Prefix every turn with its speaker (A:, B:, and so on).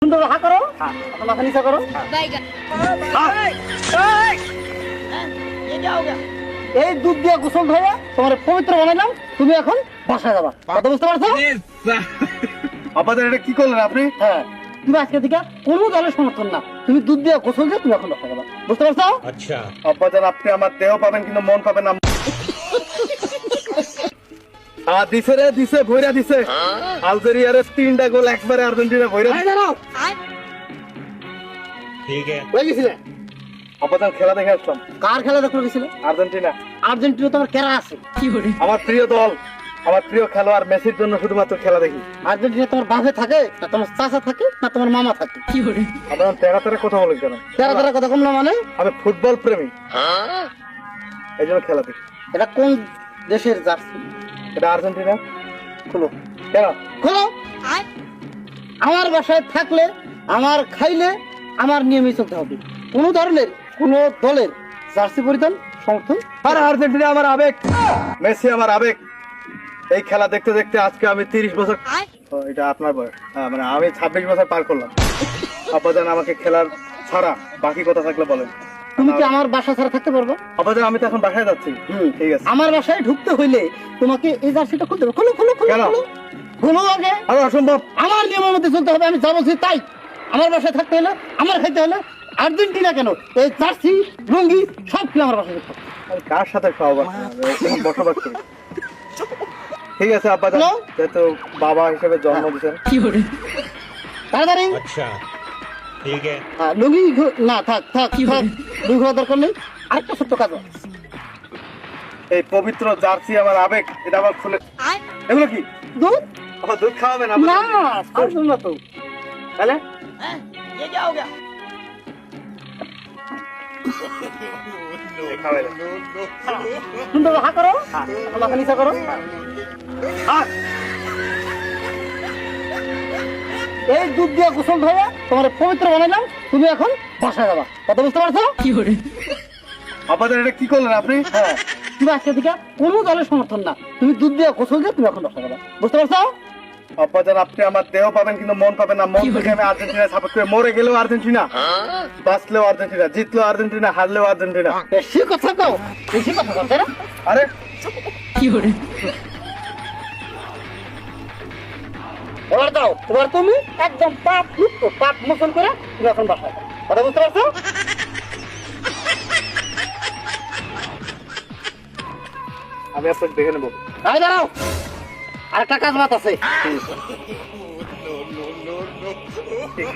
A: সুন্দর হা করো, মাথা নিচা করো। এই দুধ দিয়ে গোসল ধরে তোমার পবিত্র বানাইলাম, তুমি এখন বাসায় যাবা। কথা বুঝতে পারছো?
B: আপাতত এটা কি করলেন আপনি?
A: হ্যাঁ, তুমি আজকে থেকে কোনো দলের সমর্থন না, তুমি দুধ দিয়ে গোসল দিয়ে তুমি এখন বাসায় যাবা। বুঝতে পারছো?
C: আচ্ছা
B: আপাতত আপনি আমার দেহ পাবেন কিন্তু মন পাবেন না। দিছে রে, দিছে ভইরা দিছে। আলজেরিয়ার 3টা গোল একবারে আর্জেন্টিনা ভইরা।
A: দাঁড়াও,
C: ঠিক আছে
A: হয়ে গেছিলে।
B: আপাতত খেলা দেখে আসলাম।
A: কার খেলা দেখতে গেছিলে?
B: আর্জেন্টিনা
A: আর্জেন্টিনা তোমার কেরা আছে?
B: আমার প্রিয় দল, আমার প্রিয় খেলোয়াড় মেসির জন্য শুধুমাত্র খেলা দেখি।
A: আর্জেন্টিনা তোমার বাপে থাকে না তোমার চাচা থাকে না তোমার মামা থাকে?
B: আপনার তেরা তেরা কথা বলেন কেন?
A: তেরা তেরা কথা কম না মানে?
B: আমি ফুটবল প্রেমী, এই জন্য খেলা দেখি।
A: এটা কোন দেশের জার্সি?
B: এটা আর্জেন্টিনা।
A: খুলো,
B: কেন?
A: খোলো। আমার বাসায় থাকলে, আমার খাইলে, আমার নিয়মে চলতে হবে। কোনো ধরনের কোনো দলের জার্সি পরিধান সমর্থন।
B: আর আর্জেন্টিনা আমার আবেগ, মেসি আমার আবেগ। এই খেলা দেখতে দেখতে আজকে আমি 30 বছর, ও, এটা আপনার বয়স, হ্যাঁ, মানে আমি 26 বছর পার করলাম। আপাতত আমাকে খেলার ছাড়া বাকি কথা থাকলে বলেন।
A: তুমি কি আমার বাসা ছাড়া থাকতে পারবে?
B: আপাতত আমি তো এখন বাসায় যাচ্ছি। ঠিক আছে।
A: আমার বাসায় ঢুকতে হইলে তোমাকে এই জার্সিটা খুলতে হবে। খুলো খুলো খুলো
B: কেন?
A: খুলো খুলো আগে।
B: আরে অসম্ভব।
A: আমার নিয়মের মধ্যে চলতে হবে, আমি যা বলছি তাই। আমার বাসায় থাকতে হলে, আমার খাইতে হলে আর্জেন্টিনা কেন, এই জার্সি লুঙ্গি সব কি আমার বাসায় দেখতে হবে।
B: আমি কার সাথে সহবাস বসবাস করি? ঠিক আছে আপাতত,
A: হ্যালো?
B: যেহেতু বাবা হিসেবে জন্ম দিয়েছেন।
A: তাড়াতাড়ি।
C: আচ্ছা ঠিক আছে
A: হ্যাঁ, লুঙ্গি না, থাক থাক থাক, লুঙ্গি ঘোরার দরকার নেই। আরেকটা ছোট্ট কাজ আছে।
B: এই পবিত্র জার্সি আমার আবেগ, এটা আবার খুলে। এগুলো কি?
A: দুধ?
B: আমার দুধ খাওয়াবেন?
A: না, খাওয়ার না তো। তাহলে
B: খাওয়াবেন।
A: সুন্দর হা করো, মাথা নিচা করো। এই দুধ দিয়ে গোসল ধরে তোমার পবিত্র বানাইলাম, তুমি এখন বাসায় যাবা। কথা বুঝতে পারছো?
B: আপাতত এটা কি করলেন আপনি?
A: হ্যাঁ, তুমি আজকে থেকে কোনো দলের সমর্থন না, তুমি দুধ দিয়ে গোসল দিয়ে তুমি এখন বাসায় যাবা। বুঝতে পারছো?
B: আপাতত আপনি আমার দেহ পাবেন কিন্তু মন পাবেন না। মন থেকে আমি আর্জেন্টিনা সাপোর্ট করি। মরে গেলেও আর্জেন্টিনা, বাঁচলেও আর্জেন্টিনা, জিতলেও আর্জেন্টিনা, হারলেও আর্জেন্টিনা।
A: বেশি কথা কও, বেশি কথা কও, তাই না?
B: আরে
A: এবার দাও, এবার তুমি একদম পাপ মুক্ত, পাপ মোচন করে তুমি এখন বাসায় যাও। কথা বুঝতে পারছো?
B: আমি আপনাকে দেখে নেবো।
A: দাঁড়াও, আরেকটা কাজ বাত আছে।